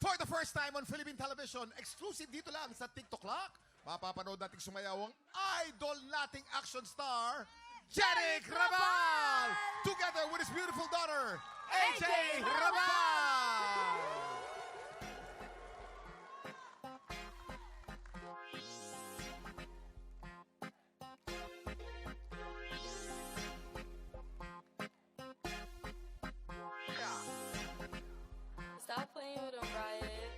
For the first time on Philippine television, exclusive dito lang sa TikTok Lock, mapapanood nating sumayaw ang idol nating action star, Jeric Rabal! Together with his beautiful daughter, AJ Rabal! Stop playing with them, Riot.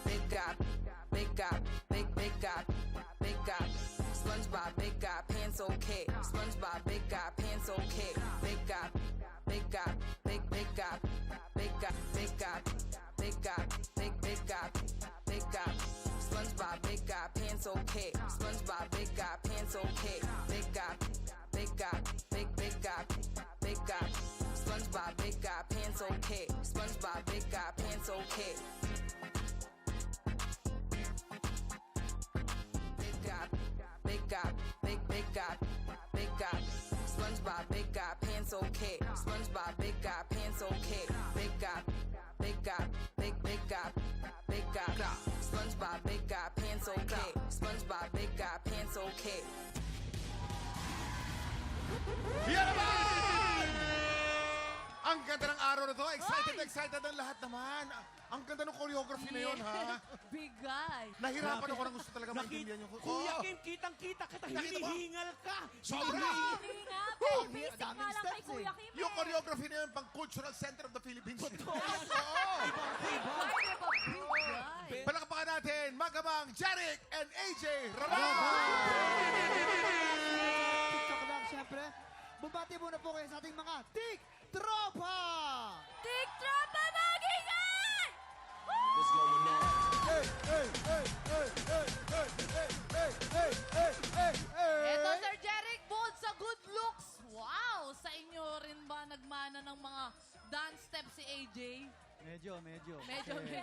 Big gap, big gap, big gap, big gap. SpongeBob, big gap, pants okay. SpongeBob, big gap, pants okay. Big gap, big gap, big gap, big gap, big gap, big gap, big gap, big gap. SpongeBob, big gap, pants okay. SpongeBob, big gap, pants okay. Big gap, big gap, big gap, big gap. SpongeBob, big gap, pants okay. SpongeBob, big gap, pants okay. Big gap, big gap, big gap, big gap. SpongeBob, big gap, pants okay. SpongeBob, big gap, pants okay. Big gap, big gap, big gap, big gap. SpongeBob, big gap, pants okay. SpongeBob, big gap, pants okay. Yan naman! Ang ganda ng araw na to. Excited ang lahat naman. Ang ganda ng choreography na yun, ha? Bigay. Nahirapan ako na gusto talaga maintindihan yung... Kuya Kim, kitang-kita kita, Nakita mo? hinihingal ka. Sobra! Hindi nga po. Basic nga lang kay Kuya Kim. Yung choreography na yun, pang Cultural Center of the Philippines. Totoo. Yes, oo! Bigay na ba? Bigay. Palakpakan natin, Magamang Jeric and AJ Rabal! TikTok lang, syempre. Bumati muna po kayo sa ating mga Tik-Tropa! TikTropa magingay! Eto, Sir Jeric, bold sa good looks. Wow! Sa inyo rin ba nagmana ng mga dance steps si AJ? Medyo. Medyo. Kasi Kita nung nga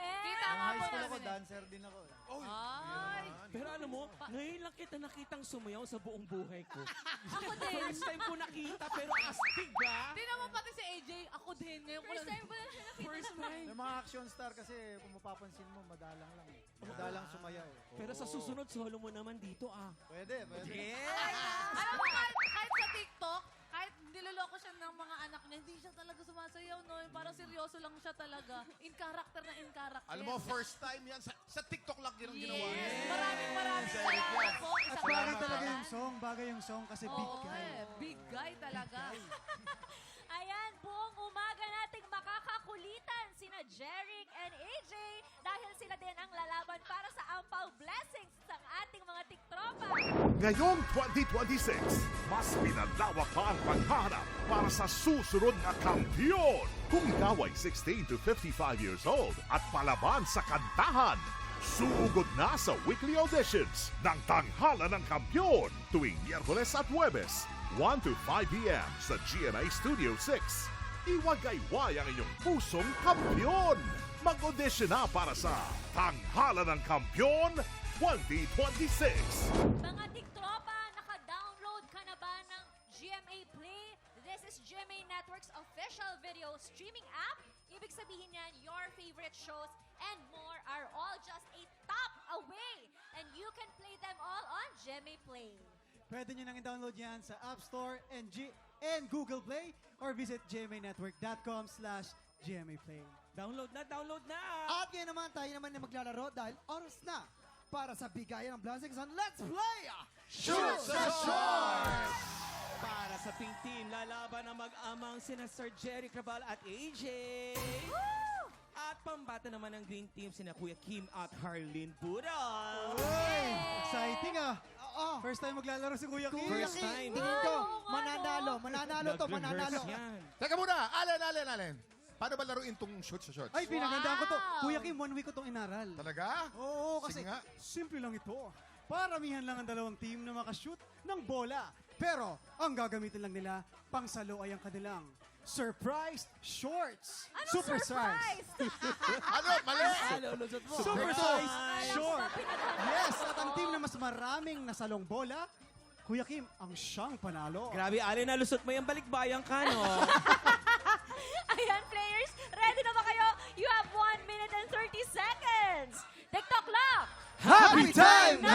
high po school ako, namin. dancer din ako. Ay! Pero alam mo, ngayon lang kita nakitang sumayaw sa buong buhay ko. Ako din. First time ko nakita, pero astig ba? Di naman pati si AJ. Ako din. Ngayon ko lang. First time ko lang siya nakita. First time. Yung mga action star kasi, kung mapapansin mo, madalang lang eh. Madalang sumayaw eh. Pero sa susunod, solo mo naman dito ah. Pwede. Alam mo, kahit sa TikTok, kahit niloloko siya ng mga anak niya, hindi siya talaga sumasayaw, no? Parang seryoso lang siya talaga. In character na in character. Alam mo, first time yan. Sa TikTok lang yun ang ginawa niya. Yes. Maraming salamat po. At Isang parang salamat. talaga yung song, bagay yung song kasi big Oo, guy. big guy talaga. Ayan, buong umaga nating makakakulitan sina Jeric and AJ dahil sila din ang lalaban para sa ampaw blessings ng ating mga tiktropa. Ngayong 2026, mas pinalawak pa ang paghahanap para sa susunod na kampiyon. Kung ikaw ay 16 to 55 years old at palaban sa kantahan, sugod na sa weekly auditions ng Tanghala ng Kampiyon tuwing Miyerkules at Huwebes, 1 to 5 p.m. sa GMA Studio 6. Iwagayway ang inyong pusong kampiyon. Mag-audition na para sa Tanghala ng Kampiyon 2026. Mga tiktropa, naka-download ka na ba ng GMA Play? This is GMA Network's official video streaming app. Ibig sabihin yan, your favorite shows and more are all just a tap away. And you can play them all on GMA Play. Pwede nyo nang i-download yan sa App Store and Google Play or visit gmanetwork.com/gmaplay. Download na! At ngayon naman, tayo naman na maglalaro dahil oras na para sa bigayan ng Blessings on Let's Play! Shoot sa short! Para sa pink team, lalaban ang mag-amang sina Sir Jeric Rabal at AJ. At pambata naman ng green team sina Kuya Kim at Harleen Budol. Uy! Exciting ah! First time maglalaro si Kuya Kim. First time. Tingin ko, mananalo to, mananalo. Nag-rehearse yan. Teka muna, Allen. Paano ba laruin tong shoot sa short? Ay, pinagandaan ko to. Wow! Kuya Kim, 1 week ko tong inaral. Talaga? Oo, kasi Sige nga. simple lang ito. Paramihan lang ang dalawang team na makashoot ng bola. Pero, ang gagamitin lang nila, pangsalo ay ang kanilang surprise shorts. Anong Super surprise? Ano? Mali! Lulusot mo. Super Surprise! size short. Yes, at ang team na mas maraming nasalong bola, Kuya Kim, ang siyang panalo. Grabe, Allen, nalusot mo yung balikbayan ka, no? Ayan, players, ready na ba kayo? You have 1 minute and Happy time na!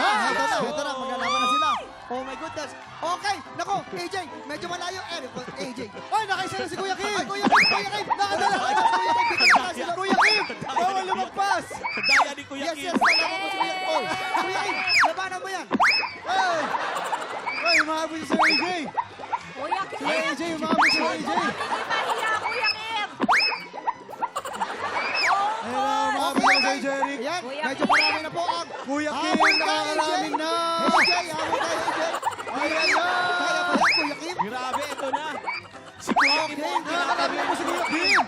Ito na, maglalaban na sila. Oh my goodness. Okay, nako, AJ, medyo malayo. AJ. Ay, nakaisa na si Kuya Kim! Ay, Kuya Kim, nakadala. Kuya Kim, dito na sila. Kuya Kim! Bawal lumagpas! Daya ni Kuya Yes, Kim. yes, nalaban mo si Kuya Kim. Oh, Kuya Kim, labanan mo yan. Ay! Ay, umabot si AJ! Kuya Si Kim! AJ, umabot si AJ! Hindi mahiya, Kuya Kim! Ayun na, umabot na si Jeric! Ayan, Kuya medyo Kim. marami na po ang Kuya Kim, habol kay nakakaraming na! AJ, habol kay AJ. Ayan na! Kaya ba yan, Kuya Kim? Grabe, ito na. Si Kuya Kim Okay, ang Nakakaraming po si Kuya Kim!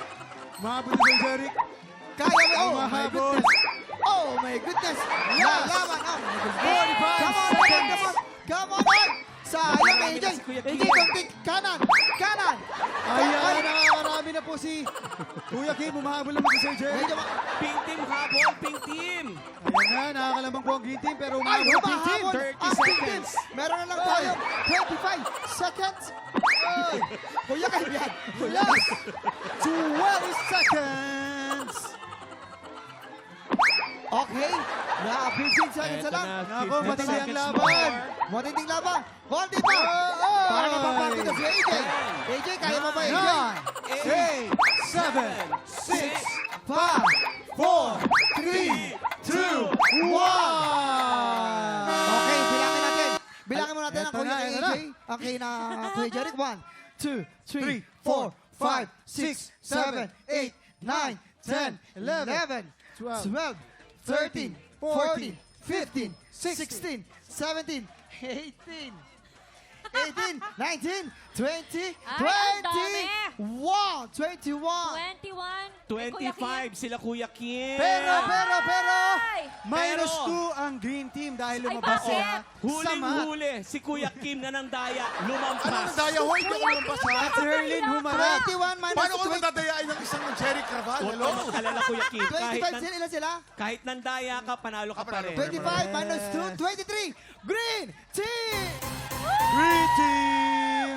Umabot na si Jeric! Kaya ba? Oh, my Umahabol. goodness. Oh, my goodness. Lalaban. Oh, my goodness. 45 Come on, seconds. come on, come on. Sayang, Marami AJ. na si Kuya AJ, Kim. konting kanan. Kanan. Ayan, nakakarami na po si Kuya Kim. Umahabol naman si Sir Jeric! Medyo Pink team habol, pink team. Ayan na, nakakalamang po ang green team, pero Ay, umahabol ang pink team! humahabol. 30 Ang pink team. seconds. Meron na lang tayo. 25 seconds. Ay, Kuya Kim yan. Kuya. 20 seconds! Okay. 15 seconds na lang. Nako, matindi ang 15 laban! more. Matinding laban. Hold it pa. Para mapapagod na si AJ. AJ, kaya mo ba, AJ? 9, 8, 7, 6, 5, 4, 3, 2, 1! Okay, bilangin natin. Bilangin mo natin ang Eto Kuya na, kay eto AJ. na. Ang kay na Kuya Jeric. 1, 2, 3, 3, 4, 5, 6, 7, 8, 9, 10, 11, 12, 13, 14, 15, 16, 17, 18, 19, 20, Ay, ang dami. 21. 21. 25 sila Kuya Kim. Pero, Ay! minus Pero- 2 ang green team dahil Ay, lumabas bakit? sila sa mat. Huling-huli si Kuya Kim na ng daya Ano lumampas. ang daya? Hoy, hindi ako lumabas ha. At si Herlin humarap. 21 minus Paano ko 20. matadayain ng isang Jerry Craval? Huwag Hello? ka mag-alala Kuya Kim. 25 sila, ilan sila? Kahit nandaya ka, panalo ka pa rin. 25 minus 2, 23. Green team! Green team!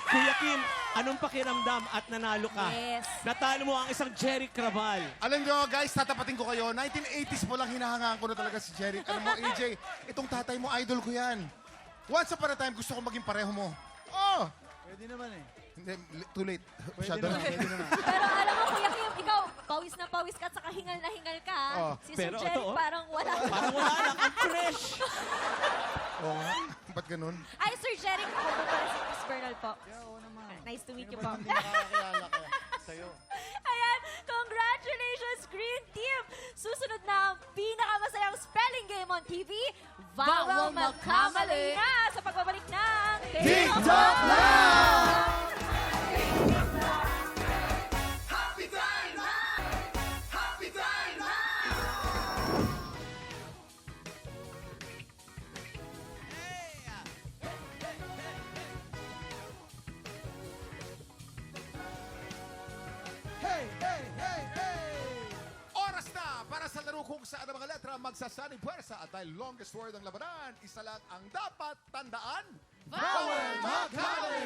Kuya Kim, anong pakiramdam at nanalo ka? Yes. Natalo mo ang isang Jerry Craval. Alam nyo, guys, tatapatin ko kayo. 1980s po lang hinahangaan ko na talaga si Jerry. Alam mo, AJ, itong tatay mo, idol ko yan. Once upon a time, gusto ko maging pareho mo. Oh! Pwede naman eh. Hindi, too late. Pwede Masyado naman, na. pwede naman. Pero alam mo, Kuya Kim, ikaw, pawis na pawis ka at saka hingal na hingal ka. ha? Oh, Si Sir pero Jerry ito, oh. parang wala. Parang wala lang, ang fresh. Oo nga. Ba't ganun? Ay, Sir Jerry, ako po pala si Chris Bernal po. Nice to meet you po. Nakakakilala ka sa'yo. Ayan, congratulations, Green Team! Susunod na ang pinakamasayang spelling game on TV, bawal magkamali na sa pagbabalik ng TikTok Live! Hey, hey, hey, hey! Oras na para sa laro kung saan ang mga letra magsasanib puwersa at dahil longest word ang labanan, isa lang ang dapat tandaan. Bawal magkamali!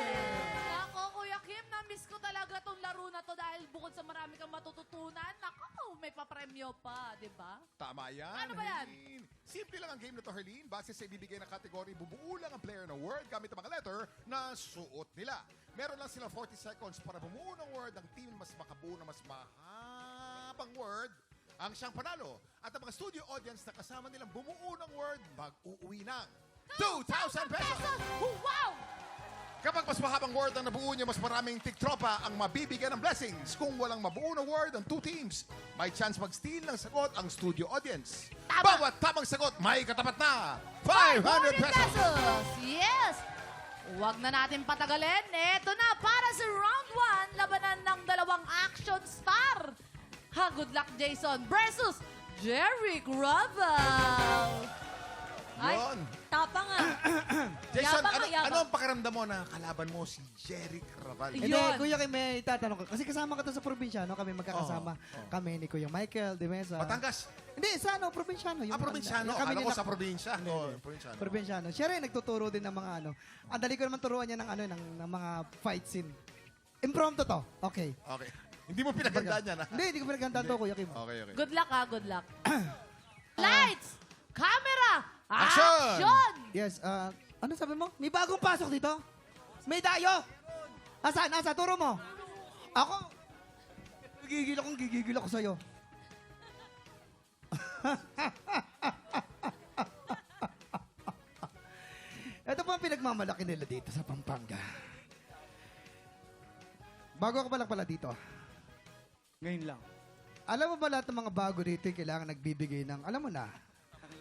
Nako, Kuya Kim, na-miss ko talaga tong laro na to dahil bukod sa marami kang matututunan, nako, may papremyo pa, di ba? Tama yan. Ano ba yan? Herlene. Simple lang ang game na to, Herlene. Base sa ibibigay na kategory, bubuo lang ang player ng word gamit ang mga letter na suot nila. Meron lang silang 40 seconds para bumuo ng word. Ang team mas makabuo ng mas mahabang word ang siyang panalo. At ang mga studio audience na kasama nilang bumuo ng word, mag-uuwi ng 2,000 pesos! Wow! Kapag mas mahabang word ang nabuo niya, mas maraming tiktropa ang mabibigyan ng blessings. Kung walang mabuo na word ang two teams, may chance mag-steal ng sagot ang studio audience. Bawat tamang sagot, may katapat na 500 pesos! Yes! Huwag na natin patagalin. Eto na, para sa round 1, labanan ng dalawang action star. Ha, good luck, Jason versus Jeric Raval. Ay, Yun. Tapang nga. Jason, Yabang ano, ka, yabang. ano ang pakiramdam mo na kalaban mo si Jerry Craval? Hindi, Yun. Kuya Kim, may tatanong ko. Kasi kasama ka to sa probinsya, no? Kami magkakasama. Kami ni Kuya Michael, de Mesa. Batangas. Hindi, sa ano, probinsyano. Probinsyano. kami Akala ni ko na- sa probinsya. Hindi, Oo, hindi. probinsyano. Probinsyano. Siya rin nagtuturo din ng mga ano. Ang dali ko naman turuan niya ng ano, ng mga fight scene. Impromptu to. Okay. Okay. Hindi mo pinagandaan yan, ha? Hindi ko pinaghandaan to, Kuya Kim. Okay, okay. good luck ha, good luck. Lights! Camera! Action! Action! Yes, ano sabi mo? May bagong pasok dito? May dayo! Asa? Turo mo. Ako, gigigil ako sa'yo. Ito po ang pinagmamalaki nila dito sa Pampanga. Bago ako pala dito. Ngayon lang. Alam mo ba lahat ng mga bago dito yung kailangan nagbibigay ng, alam mo na,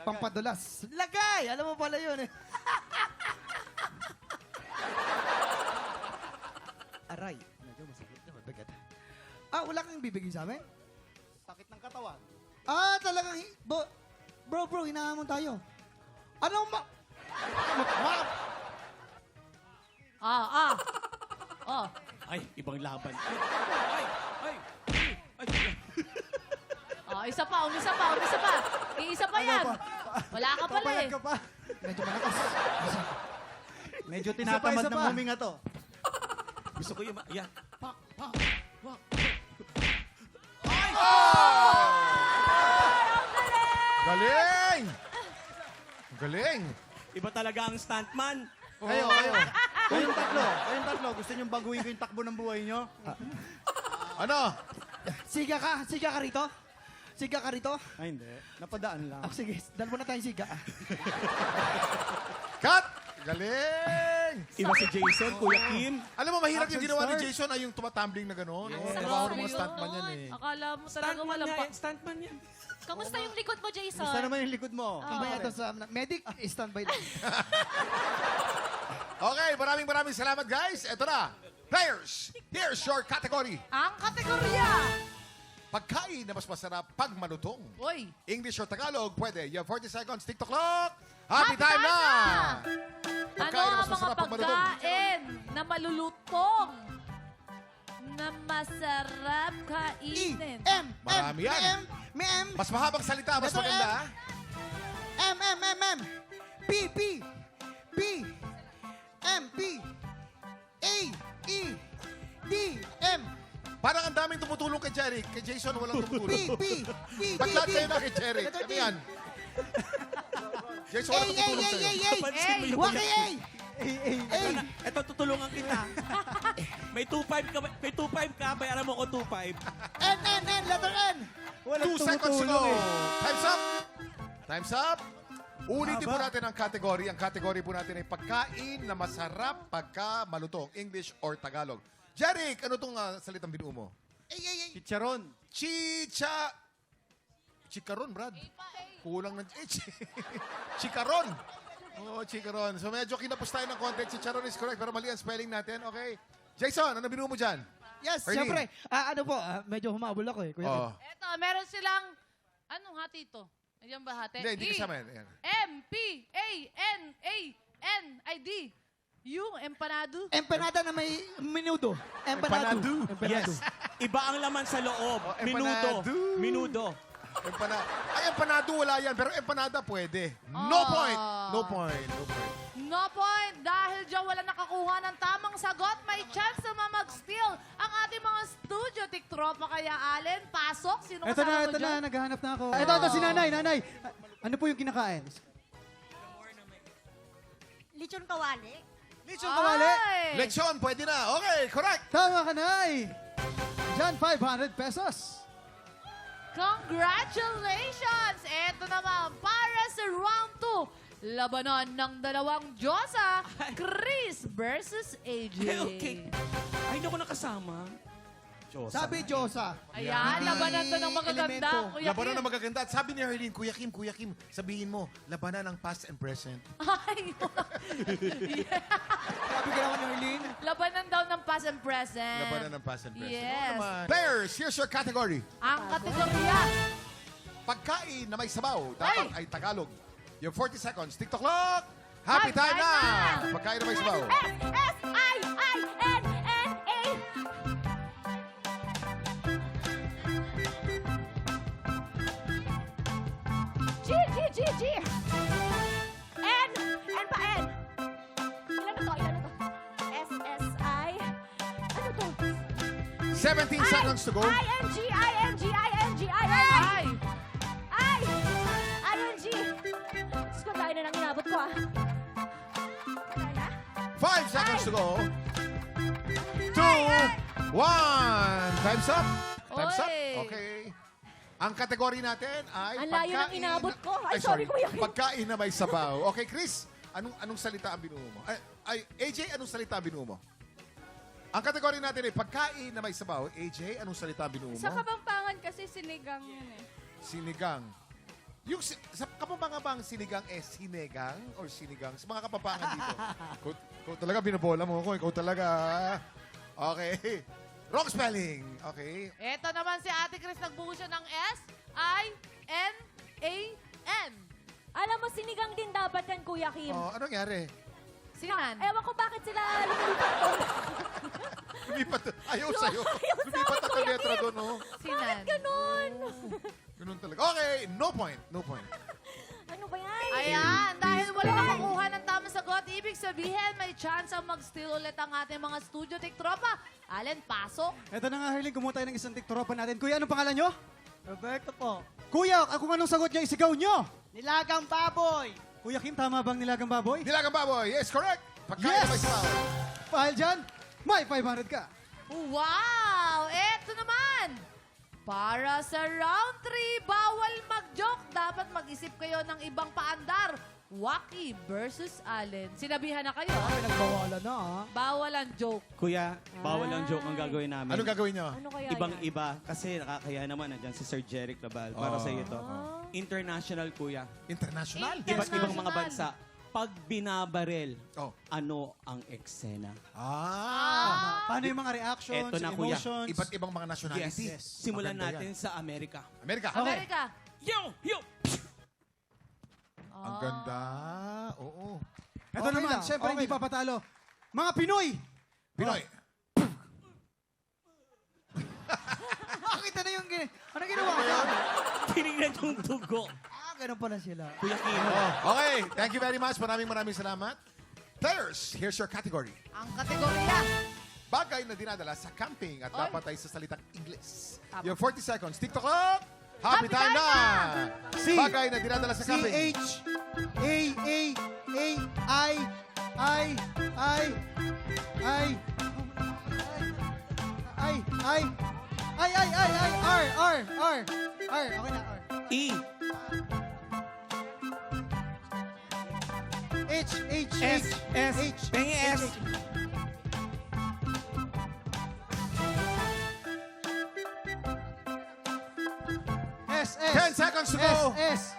pampadulas. Lagay! Alam mo pala yun eh. Aray. Medyo masakit na mabigat. Wala kang bibigay sa amin? Sakit ng katawan. Talagang, bro, hinahamon tayo. Ano ma... Oh. Ay, ibang laban. Oh, isa pa. Iisa pa yan. Wala ka pala eh. Papayag ka pa. Medyo malakas. Medyo tinatamad Isa pa. na huminga to. Gusto ko yung... Yan. Galing! Galing! Iba talaga ang stuntman. Kayo. Kayong tatlo. Gusto nyo baguhin ko yung takbo ng buhay nyo? Ano? Siga ka rito? Siga ka rito? Ay, hindi. Napadaan lang. Sige, dal mo na tayong siga. Cut! Galing! Iba si Jason, Kuya Kim. Alam mo, mahirap yung Action ginawa ni star. Jason ay yung tumatumbling na gano'n. Yes. Trabaho ng mga Yes. stuntman yan eh. Akala mo talaga Stuntman walang nga pa. eh. Stuntman yan. Kamusta yung likod mo, Jason? Gusto naman yung likod mo. Kambaya to sa medic, standby lang. Okay, maraming salamat guys. Ito na. Players, here's your category. Ang kategorya. Pagkain na mas masarap pag malutong. Uy. English or Tagalog, pwede. You have 40 seconds. TikTok clock. Happy time na! Ano Pagkain na ang mas mga masarap pag malutong. pagkain na malulutong na masarap kainin? Marami yan. Mas mahabang salita, mas Letter maganda. M. P. M. P. A. E. D. M. Parang ang daming tumutulong kay Jerry. Kay Jason, walang tumutulong. P. Ba't lahat kayo na kay Jerry? Letter Ano D. yan? Jason, walang tumutulong sa'yo. Pansin mo yung Huwag Kuya kay Kim. A. Ito, tutulungan kita. May 2.5 ka, bayaran mo ko 2.5. N. Letter N. 2 seconds to go. Time's up. Time's up. Ulitin po natin ang category. Ang category po natin ay pagkain na masarap pagka malutong. English or Tagalog. Jeric, ano itong salitang binuo mo? Chicharon. Chikaron, Brad. Kulang ng... Chikaron. Oo, chikaron. So medyo kinapos tayo ng konti. Chicharon is correct, pero mali ang spelling natin. Okay. Jason, ano binuo mo dyan? Yes, Ernie. siyempre. Medyo humabol ako eh. Kuya. Oh. Eto, meron silang, anong hati ito? Ayan ba hati? Hindi kasama yan. Ayan. M, P, A, N, I, D. Yung empanado. Empanada na may minudo. Empanado. Yes. Iba ang laman sa loob. Oh, Minudo. Empanado wala yan, pero empanada pwede. No point. No point. Dahil dyan wala nakakuha ng tamang sagot, may chance na mag-steal ang ating mga studio tiktropa. Kaya, Allen, pasok. Sino Ito kasama mo na, dyan? naghahanap na ako. Ito, si Nanay. Ano po yung kinakain? Lechon kawali. Lechon kawali. Ay! Lechon, pwede na. Okay, correct. Tama ka, Nay. Diyan, 500 pesos. Congratulations! Ito naman, para sa round 2, labanan ng dalawang Diyosa, Chris versus AJ. Okay. Ay, hindi ako nakasama. Sabi Diyosa. Ayan, Hindi labanan to ng magaganda. elemento. Kuya Labanan Kim. na magaganda. At sabi ni Herlene, Kuya Kim, sabihin mo, labanan ng past and present. Ay, Sabi ka naman ni Arlene. labanan daw ng past and present. Labanan ng past and present. Yes. Oo naman. Players, here's your category. Ang kategorya. Pagkain na may sabaw, dapat ay Tagalog. You have 40 seconds. TikTok clock. Happy Happy time time na! Pagkain na may sabaw. S-I-I-N-N-A. G. N pa N. Ilan na to? S-S-I. Ano to? 17 seconds to go. I-N-G. Ay! buhay na nang inabot ko, ah. Kaya na? 5 seconds to go. 2, 1. Time's up. Time's up. Oy. Okay. Ang kategory natin ay Ang layo ng inabot ko. Ay, sorry, Kuya Kim. Pagkain na may sabaw. Okay, Chris, anong salita ang binuo mo? AJ, anong salita ang binuo mo? Ang kategory natin ay pagkain na may sabaw. AJ, anong salita ang binuo mo? Sa Kapampangan kasi sinigang yun eh. Sinigang. Yung sa Kapampangan bang sinigang sinigang or sinigang? Sa mga Kapampangan dito. Ikaw talaga binabola mo ako. Ikaw talaga. Okay. Wrong spelling. Okay. Ito naman si Ate Chris, nagbuo siya ng S-I-N-A-N. Alam mo, sinigang din dapat yan, Kuya Kim. Oh, anong nangyari? Sinan. Ewan ko bakit sila lumipat ko. Lumipat. Ayaw sa'yo. Lumipat ang Kuya letra Kim. doon, no? Bakit ganun? Ganun talaga. Okay, no point. No point. Ano ba yan? Ayan, dahil wala nakakuha ng tamang sagot, ibig sabihin may chance ang mag-steal ulit ang ating mga studio tiktropa. Allen, pasok. Eto na nga, Harleen, kumuha tayo ng isang tiktropa natin. Kuya, anong pangalan nyo? Roberto po. Kuya, kung anong sagot niya, isigaw nyo. Nilagang baboy. Kuya Kim, tama bang nilagang baboy? Nilagang baboy. Yes, correct. Pagkain Yes! na may sabaw. Pahal dyan, may 500 ka. Wow! Eto naman! Para sa round 3, bawal mag-joke. Dapat mag-isip kayo ng ibang paandar. Waki versus Allen. Sinabihan na kayo. Ay, nagbawalan na Bawal ang joke. Kuya, bawal ang joke ang gagawin namin. Anong gagawin nyo? Ano kaya yan? Ibang-iba. Kasi nakakaya naman nandyan si Sir Jeric Rabal. Para sa iyo to. International, kuya. International? Iba't ibang mga International. bansa. Pag binabarel, Oh. ano ang eksena? Paano yung mga reactions, Eto na, kuya. emotions? Iba't ibang mga nationality. Yes. Simulan Maganda natin sa Amerika. Amerika. Amerika. Yo! Yo! Ang ganda. Oo. Ito Okay naman, lang, syempre okay hindi papatalo. Mga Pinoy! Pinoy. Nakita na yung ano ginawa ko? Tinignan yung tugo. Ganun pala sila. Kuya Kim. Okay, thank you very much. Maraming salamat. Players, here's your category. Ang kategorya. Bagay na dinadala sa camping at Oy. dapat ay sa salitang Ingles. Tama. Your 40 seconds. TikTok up! Happy time time na! C. Bagay na dinadala sa camping. R. Okay na, R. E. H. S. Pengi S. S. 10 seconds to go. S.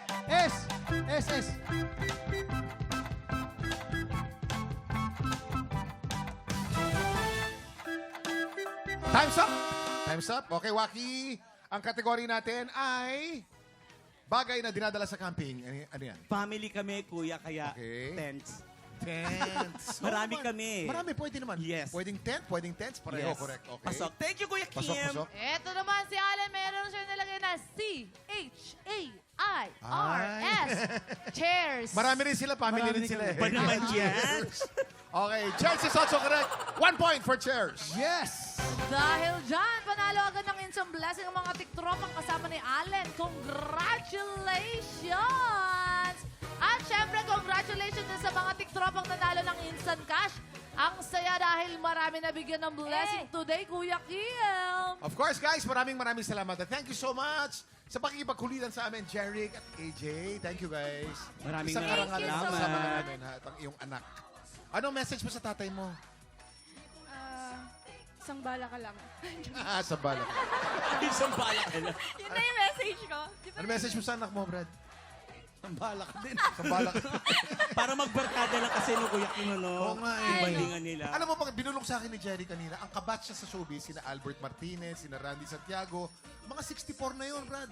Time's up. Time's up. Okay, Waki. Ang kategory natin ay bagay na dinadala sa camping. Ano yan? Family kami, kuya, kaya Okay. tents. Tents. Marami kami. Marami, pwede naman. Yes. Pweding tent, pwedeng tents. Pareho, Yes. correct. Okay. Pasok. Thank you, Kuya Kim. Pasok. Ito naman si Allen, meron siya nilagay na C-H-A-I-R-S. Chairs. Marami rin sila, family Marami rin sila. kami. eh. Ba naman yan? Okay, chairs is also correct. 1 point for chairs. Yes! Dahil dyan, panalo agad ng instant blessing ang mga tiktropang kasama ni Allen. Congratulations! At syempre, congratulations din sa mga tiktropang nanalo ng instant cash. Ang saya dahil marami nabigyan ng blessing today, Kuya Kim. Of course, guys, maraming salamat. And thank you so much sa pakikipagkulitan sa amin, Jeric at AJ. Thank you, guys. Maraming Isang maraming karangalan salamat. kasama ka namin, ha, at ang iyong anak. Anong message mo sa tatay mo? Isang bala ka lang. Sa bala. Isang balak ka lang. Yun na yung message ko. Di ba? Ano message mo sa anak mo, Brad? Tambala ka din. Sa bala. Para magbarkada lang kasi no, Kuya Kim, ano? Oo nga eh. Yung bandingan nila. Alam mo, pag binulong sa akin ni Jerry kanina, ang kabatch siya sa showbiz, sina Albert Martinez, sina Randy Santiago, mga 64 na yun, Brad.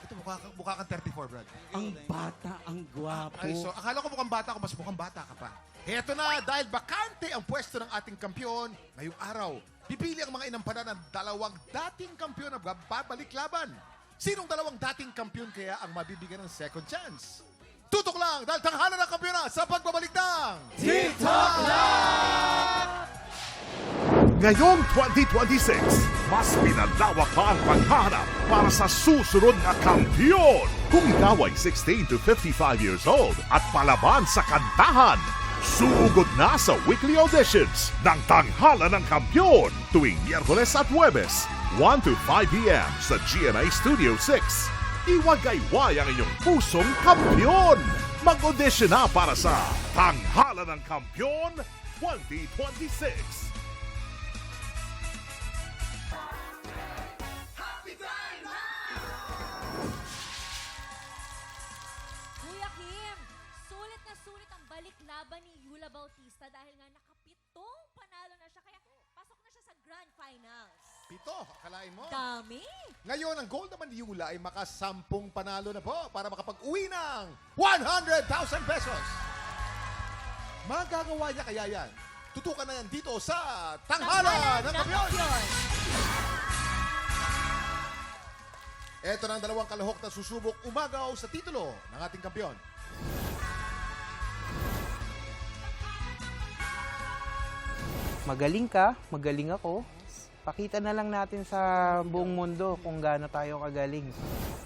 Ito, mukha kang 34, Brad. Ang bata, ang gwapo. Ay, so, akala ko mukhang bata ako, mas mukhang bata ka pa. Heto na, dahil bakante ang pwesto ng ating kampyon, ngayong araw, pipili ang mga inampanan ng dalawang dating kampyon na babalik laban. Sinong dalawang dating kampyon kaya ang mabibigyan ng second chance? Tutok lang dahil tanghalan ng kampyon na sa pagbabalik ng Ngayong 2026, Mas pinalawak pa ang paghahanap para sa susunod na kampiyon. Kung ikaw ay 16 to 55 years old at palaban sa kantahan, sugod na sa weekly auditions ng Tanghala ng Kampiyon tuwing Miyerkules at Huwebes, 1 to 5 p.m. sa GMA Studio 6. Iwagayway ang inyong pusong kampiyon. Mag-audition na para sa Tanghala ng Kampiyon 2026. Kuya Kim, sulit na sulit ang balik laban ni Yula Bautista dahil nga nakapitong panalo na siya. Kaya pasok na siya sa Grand Finals. 7, akalain mo. Dami! Ngayon, ang goal naman ni Yula ay makasampung panalo na po para makapag-uwi ng 100,000 pesos. Magagawa niya kaya yan? Tutukan na yan dito sa Tanghala ng Kampiyon. Ito na ang dalawang kalahok na susubok umagaw sa titulo ng ating kampiyon. Magaling ka, magaling ako. Pakita na lang natin sa buong mundo kung gaano tayo kagaling.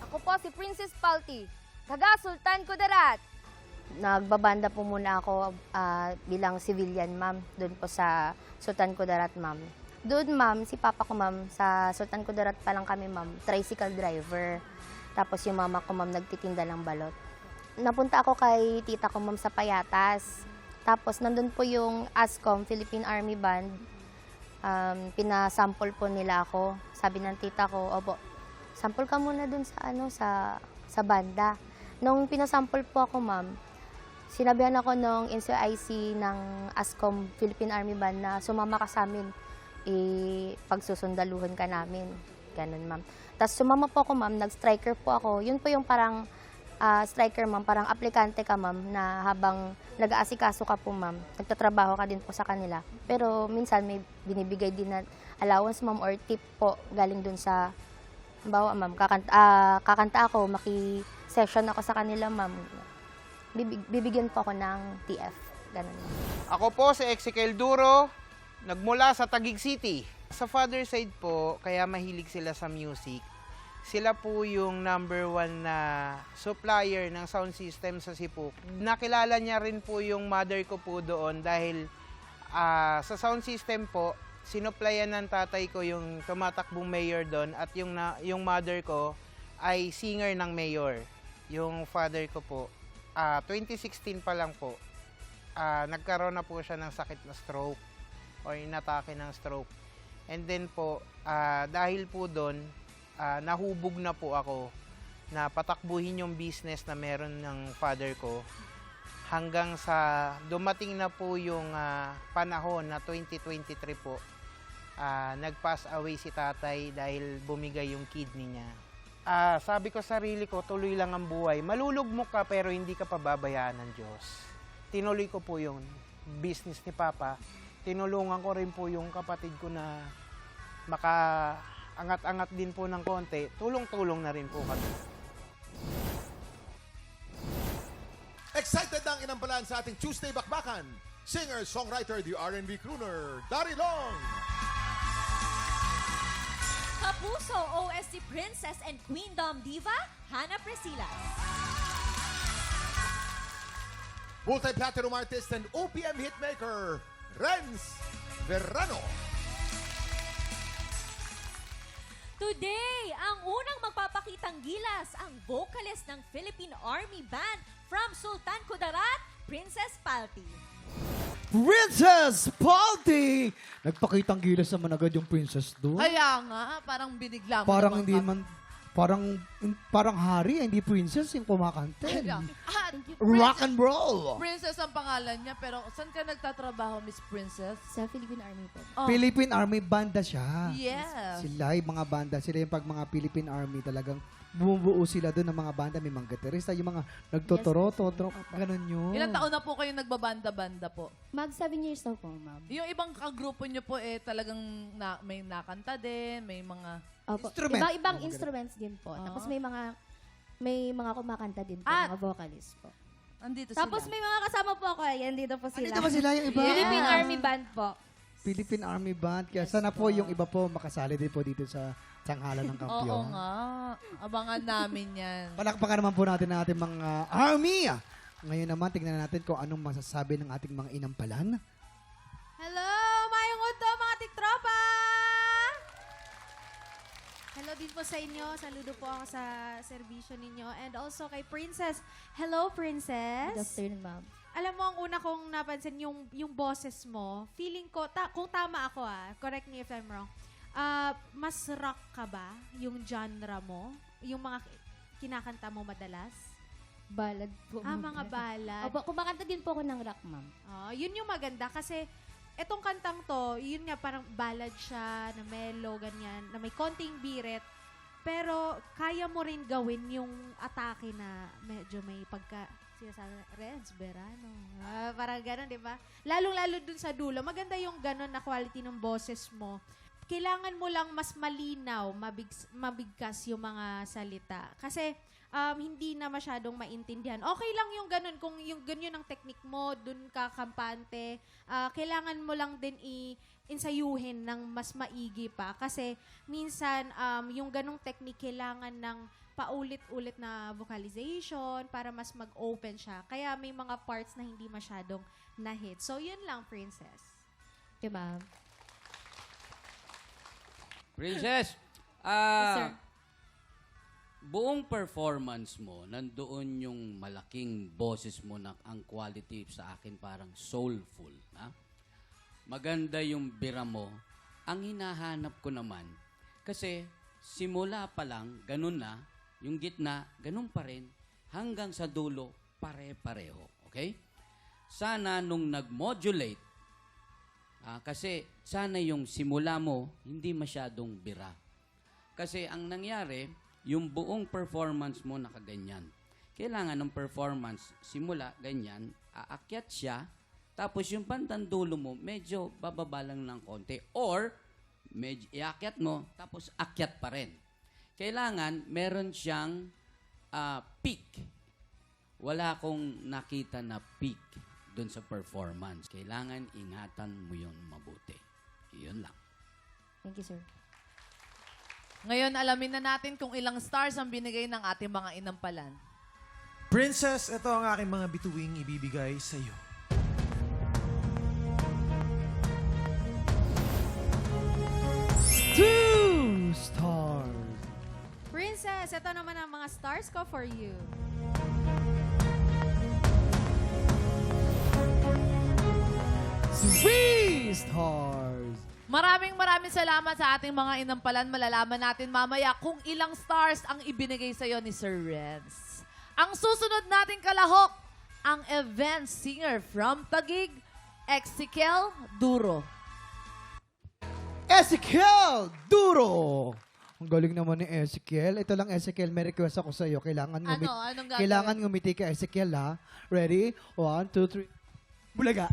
Ako po si Princess Palti, taga Sultan Kudarat. Nagbabanda po muna ako bilang civilian, ma'am, doon po sa Sultan Kudarat, ma'am. Doon, ma'am, si papa ko, ma'am, sa Sultan Kudarat pa lang kami, ma'am, tricycle driver. Tapos yung mama ko, ma'am, nagtitinda ng balot. Napunta ako kay tita ko, ma'am, sa Payatas. Tapos nandun po yung ASCOM, Philippine Army Band. Pinasample po nila ako. Sabi ng tita ko, opo, sample ka muna dun sa banda. Nung pinasample po ako, ma'am, sinabihan ako nung NCIC ng ASCOM Philippine Army Band na sumama ka sa amin, pagsusundaluhan ka namin. Ganun, ma'am. Tapos sumama po ako, ma'am, nag-striker po ako. Yun po yung parang striker, ma'am, parang aplikante ka, ma'am, na habang nag-aasikaso ka po, ma'am, nagtatrabaho ka din po sa kanila. Pero minsan may binibigay din na allowance, ma'am, or tip po galing dun sa, bawa, ma'am, kakanta ako, maki-session ako sa kanila, ma'am. Bibigyan po ako ng TF. Ganun, ma'am. Ako po si Ezekiel Duro, nagmula sa Taguig City. Sa father side po, kaya mahilig sila sa music. Sila po yung number 1 na supplier ng sound system sa Cebu. Nakilala niya rin po yung mother ko po doon dahil sa sound system po, sinuplayan ng tatay ko yung tumatakbong mayor doon at yung mother ko ay singer ng mayor. Yung father ko po, 2016 pa lang po, nagkaroon na po siya ng sakit na stroke or inatake ng stroke. And then po, dahil po doon, nahubog na po ako na patakbuhin yung business na meron ng father ko hanggang sa dumating na po yung panahon na 2023 po, nag-pass away si tatay dahil bumigay yung kidney niya. Sabi ko sa sarili ko, tuloy lang ang buhay. Malulugmok ka pero hindi ka pababayaan ng Diyos. Tinuloy ko po yung business ni Papa. Tinulungan ko rin po yung kapatid ko na angat-angat din po ng konti, tulong-tulong na rin po kami. Excited na ang inampalan sa ating Tuesday Bakbakan. Singer, songwriter, the R&B crooner, Dari Long. Kapuso OST Princess and Queendom Diva, Hannah Presilas. Multi-platinum artist and OPM hitmaker, Renz Verano. Today, ang unang magpapakitang gilas ang vocalist ng Philippine Army Band from Sultan Kudarat, Princess Palti. Princess Palti! Nagpakitang gilas naman agad yung princess doon. Kaya nga, parang binigla mo Parang naman hindi kami. man, parang hari, hindi princess yung kumakanta. Kaya, Rock and roll! Princess ang pangalan niya, pero saan ka nagtatrabaho, Miss Princess? Sa Philippine Army po. Oh, Philippine Army banda siya. yes. Sila yung mga banda, sila yung pag mga Philippine Army talagang bumubuo sila doon ng mga banda, may mga gitarista, yung mga nagtotoro, ganun yun. Ilang taon na po kayo nagbabanda-banda po? Mag 7 years na po, ma'am. Yung ibang kagrupo niyo po talagang may nakanta din, may mga... Opo. Instrument. Ibang instruments din po. Tapos may mga kumakanta din po, At- mga vocalist po. Andito Tapos sila. may mga kasama po ako, yan dito po sila. Andito ba sila yung iba? Philippine Yeah. Army Band po. Philippine Army Band. Kaya sana po yung iba po makasali din po dito sa Tanghalan ng Oo Kampiyon. nga. Abangan namin yan. Palakpakan naman po natin ang ating mga Army. Ngayon naman, tingnan natin kung anong masasabi ng ating mga inampalan. Hello, mayong uto mga tiktropa! Hello din po sa inyo. Saludo po ako sa serbisyo ninyo. And also kay Princess. Hello, Princess. Good afternoon, ma'am. Alam mo, ang una kong napansin, yung boses mo, feeling ko, kung tama ako correct me if I'm wrong, mas rock ka ba yung genre mo? Yung mga kinakanta mo madalas? Ballad po. ma'am. Mga ballad. Opo, kumakanta din po ako ng rock, ma'am. Yun yung maganda kasi etong kantang to, yun nga parang ballad siya, na mellow, ganyan, na may konting birit. Pero kaya mo rin gawin yung atake na medyo may pagka, sinasabi, Renz Berano. Parang gano'n, di ba? Lalong-lalo dun sa dulo. Maganda yung gano'n na quality ng boses mo. Kailangan mo lang mas malinaw, mabigkas yung mga salita. Kasi hindi na masyadong maintindihan. Okay lang yung ganun, kung yung ganyan ang technique mo, dun ka kampante, kailangan mo lang din insayuhin ng mas maigi pa. Kasi minsan, yung ganong technique, kailangan ng paulit-ulit na vocalization para mas mag-open siya. Kaya may mga parts na hindi masyadong na-hit. So, yun lang, Princess. Okay, ma'am. Princess, sir. buong performance mo, nandoon yung malaking boses mo na ang quality sa akin parang soulful. Ha? Maganda yung bira mo. Ang hinahanap ko naman, kasi simula pa lang, ganun na, yung gitna, ganun pa rin, hanggang sa dulo, pare-pareho. Okay? Sana nung nag-modulate, kasi sana yung simula mo, hindi masyadong bira. Kasi ang nangyari, yung buong performance mo nakaganyan. Kailangan ng performance, simula, ganyan, aakyat siya, tapos yung pantandulo mo, medyo bababa lang ng konti. Or, medyo iakyat mo, tapos akyat pa rin. Kailangan, meron siyang peak. Wala akong nakita na peak dun sa performance. Kailangan ingatan mo yun mabuti. Yun lang. Thank you, sir. Ngayon, alamin na natin kung ilang stars ang binigay ng ating mga inampalan. Princess, ito ang aking mga bituing ibibigay sa iyo. Two stars. Princess, ito naman ang mga stars ko for you. Three stars. Maraming salamat sa ating mga inampalan. Malalaman natin mamaya kung ilang stars ang ibinigay sa'yo ni Sir Renz. Ang susunod nating kalahok, ang event singer from Taguig, Ezekiel Duro. Ezekiel Duro. Ang galing naman ni Ezekiel. Ito lang, Ezekiel, may request ako sa iyo. Kailangan Anong gagawin? kailangan ngumiti ka, Ezekiel, ha? Ready? 1, 2, 3. Bulaga.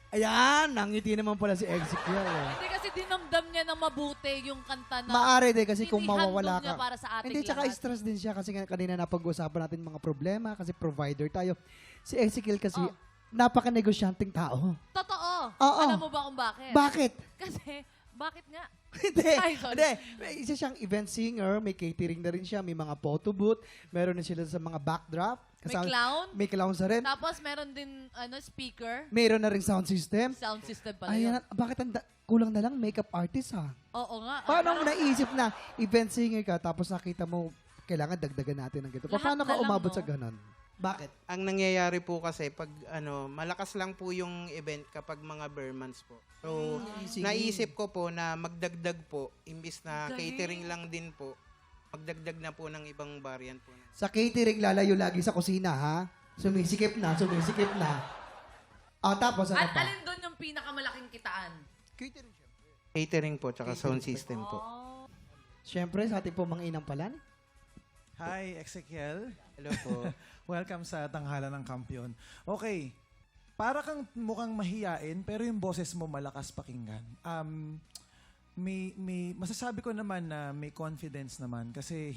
Ayan, nangiti naman pala si Ezekiel. Hindi kasi dinamdam niya na mabuti yung kanta na Maari din kasi kung inihandog mawawala niya ka. para sa ating Hindi, tsaka lahat. stress din siya kasi kanina napag-usapan natin mga problema kasi provider tayo. Si Ezekiel kasi napaka-negosyanteng tao. Totoo. Oo. Alam mo ba kung bakit? Bakit? Kasi, bakit nga? Hindi. Ay, sorry. Hindi. May isa siyang event singer, may catering na rin siya, may mga photo booth, meron na sila sa mga backdrop. May clown? May clown sa rin. Tapos meron din speaker. Meron na rin sound system. Sound system pala Ayan, yun. bakit kulang na lang makeup artist ha? Oo nga. Paano mo naisip na event singer ka tapos nakita mo kailangan dagdagan natin ng ganito? Lahat Paano na ka lang, umabot no? sa ganon? Bakit? Ang nangyayari po kasi pag malakas lang po yung event kapag mga bare months po. So, naisip ko po na magdagdag po imbis na catering lang din po. Magdagdag na po ng ibang variant po. Sa catering lalayo lagi sa kusina ha? Sumisikip na. Tapos ano pa? Alin doon yung pinakamalaking kitaan? Catering syempre. Catering po, tsaka sound system po. Syempre, sa ating po mga inampalan. Hi, Ezekiel. Hello po. Welcome sa Tanghalan ng Kampiyon. Okay, para kang mukhang mahiyain, pero yung boses mo malakas pakinggan. Masasabi ko naman na may confidence naman kasi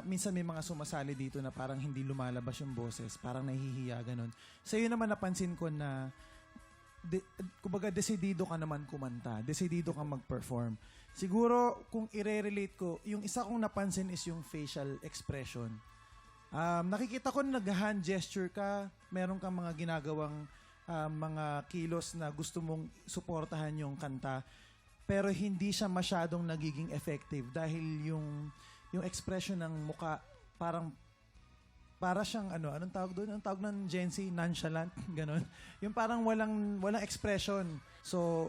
minsan may mga sumasali dito na parang hindi lumalabas yung boses, parang nahihiya, ganun. Sa iyo naman napansin ko na kumbaga, desidido ka naman kumanta. Desidido ka mag-perform. Siguro, kung i-relate ko, yung isa kong napansin is yung facial expression. Nakikita ko nag-hand gesture ka, meron kang mga ginagawang mga kilos na gusto mong suportahan yung kanta, pero hindi siya masyadong nagiging effective dahil yung expression ng muka para siyang anong tawag doon? Ang tawag ng Gen Z, nonchalant, ganun. Yung parang walang expression. So,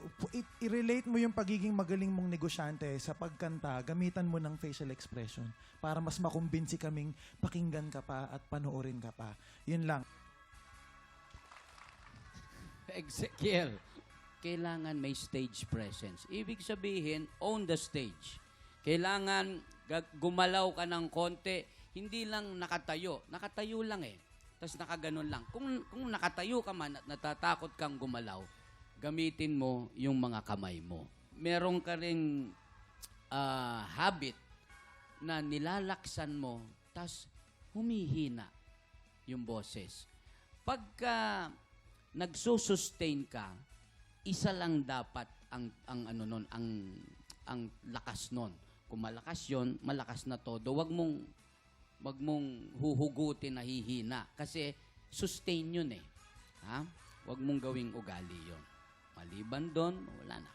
i-relate mo yung pagiging magaling mong negosyante sa pagkanta, gamitan mo ng facial expression para mas makumbinsi kaming pakinggan ka pa at panoorin ka pa. Yun lang. Ezekiel, kailangan may stage presence. Ibig sabihin, own the stage. Kailangan gumalaw ka ng konti. Hindi lang nakatayo. Nakatayo lang eh. Tapos nakaganon lang. Kung nakatayo ka man at natatakot kang gumalaw, gamitin mo yung mga kamay mo. Meron ka ring habit na nilalaksan mo, tapos humihina yung boses. Pagka nagsusustain ka, isa lang dapat ang lakas nun. Kung malakas yon, malakas na todo. Wag mong huhugutin na hihina. Kasi sustain yun eh. Ha? Wag mong gawing ugali yun. Maliban doon, wala na.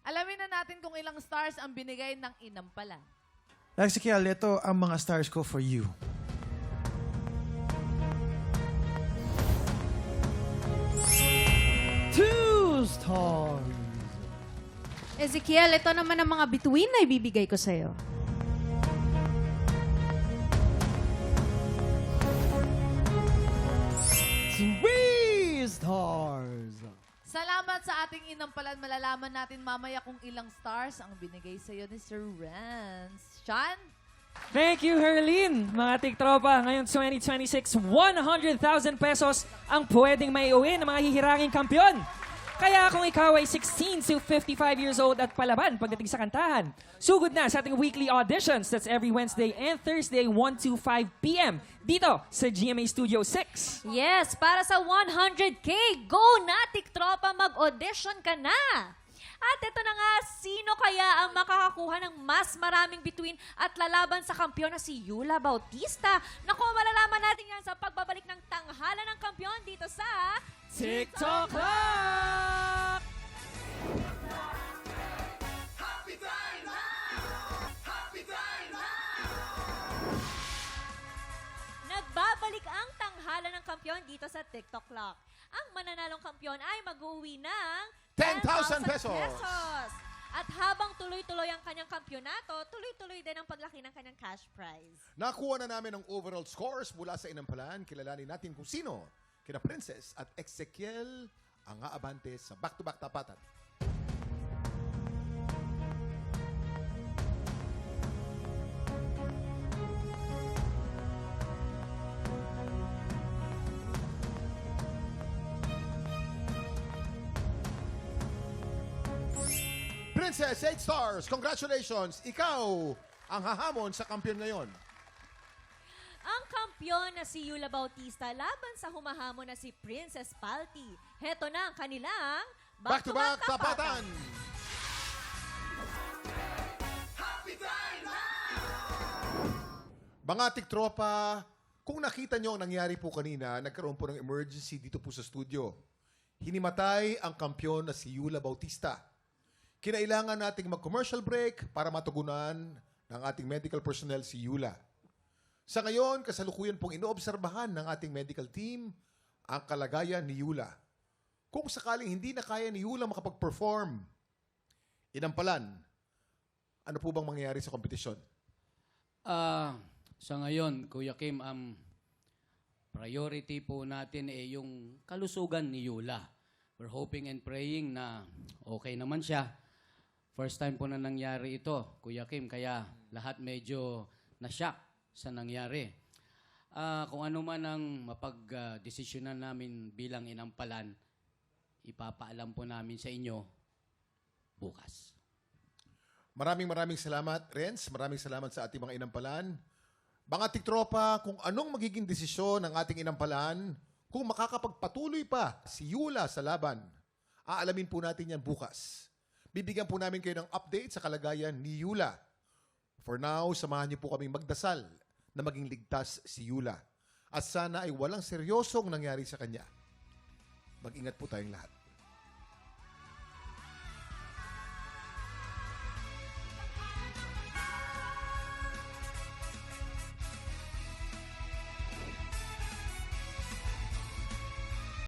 Alamin na natin kung ilang stars ang binigay ng Inampalan. Ezekiel, ito ang mga stars ko for you. 2 stars. Ezekiel, ito naman ang mga bituin na ibibigay ko sa'yo. 3 stars. Salamat sa ating Inampalan. Malalaman natin mamaya kung ilang stars ang binigay sa'yo ni Sir Rance. Sean? Thank you, Herlene. Mga tiktropa, ngayon 2026, 100,000 pesos ang pwedeng maiuwi ng mga hihiranging kampiyon. Kaya kung ikaw ay 16 to 55 years old at palaban pagdating sa kantahan, sugod na sa ating weekly auditions. That's every Wednesday and Thursday, 1 to 5 p.m. dito sa GMA Studio 6. Yes, para sa 100K, go na, tiktropa, mag-audition ka na! At ito na nga, sino kaya ang makakakuha ng mas maraming bituin at lalaban sa kampiyon na si Yula Bautista? Naku, malalaman natin yan sa pagbabalik ng tanghalan ng kampiyon dito sa TikTok Clock! Nagbabalik ang tanghalan ng kampiyon dito sa TikTok Clock. Ang mananalong kampiyon ay mag-uwi ng 10,000 pesos. At habang tuloy-tuloy ang kanyang kampyonato, tuloy-tuloy din ang paglaki ng kanyang cash prize. Nakuha na namin ang overall scores mula sa Inampalan. Kilalanin natin kung sino kina Princess at Ezekiel ang aabante sa back-to-back tapatan. Princess, 8 stars. Congratulations. Ikaw ang hahamon sa kampiyon ngayon. Ang kampiyon na si Yula Bautista laban sa humahamon na si Princess Palti. Heto na ang kanilang Back-to-back tapatan. Mga tiktropa, kung nakita nyo ang nangyari po kanina, nagkaroon po ng emergency dito po sa studio. Hinimatay ang kampiyon na si Yula Bautista. Kinailangan nating mag-commercial break para matugunan ng ating medical personnel si Yula. Sa ngayon, kasalukuyan pong inoobserbahan ng ating medical team ang kalagayan ni Yula. Kung sakaling hindi na kaya ni Yula makapag-perform, Inampalan, ano po bang mangyayari sa kompetisyon? Sa ngayon, Kuya Kim, priority po natin yung kalusugan ni Yula. We're hoping and praying na okay naman siya. First time po na nangyari ito, Kuya Kim, kaya lahat medyo na-shock sa nangyari. Kung ano man ang mapag-desisyonan namin bilang Inampalan, ipapaalam po namin sa inyo bukas. Maraming salamat, Renz. Maraming salamat sa ating mga Inampalan. Mga tiktropa, kung anong magiging desisyon ng ating Inampalan, kung makakapagpatuloy pa si Yula sa laban. Aalamin po natin yan bukas. Bibigyan po namin kayo ng update sa kalagayan ni Yula. For now, samahan niyo po kaming magdasal na maging ligtas si Yula. At sana ay walang seryosong nangyari sa kanya. Mag-ingat po tayong lahat.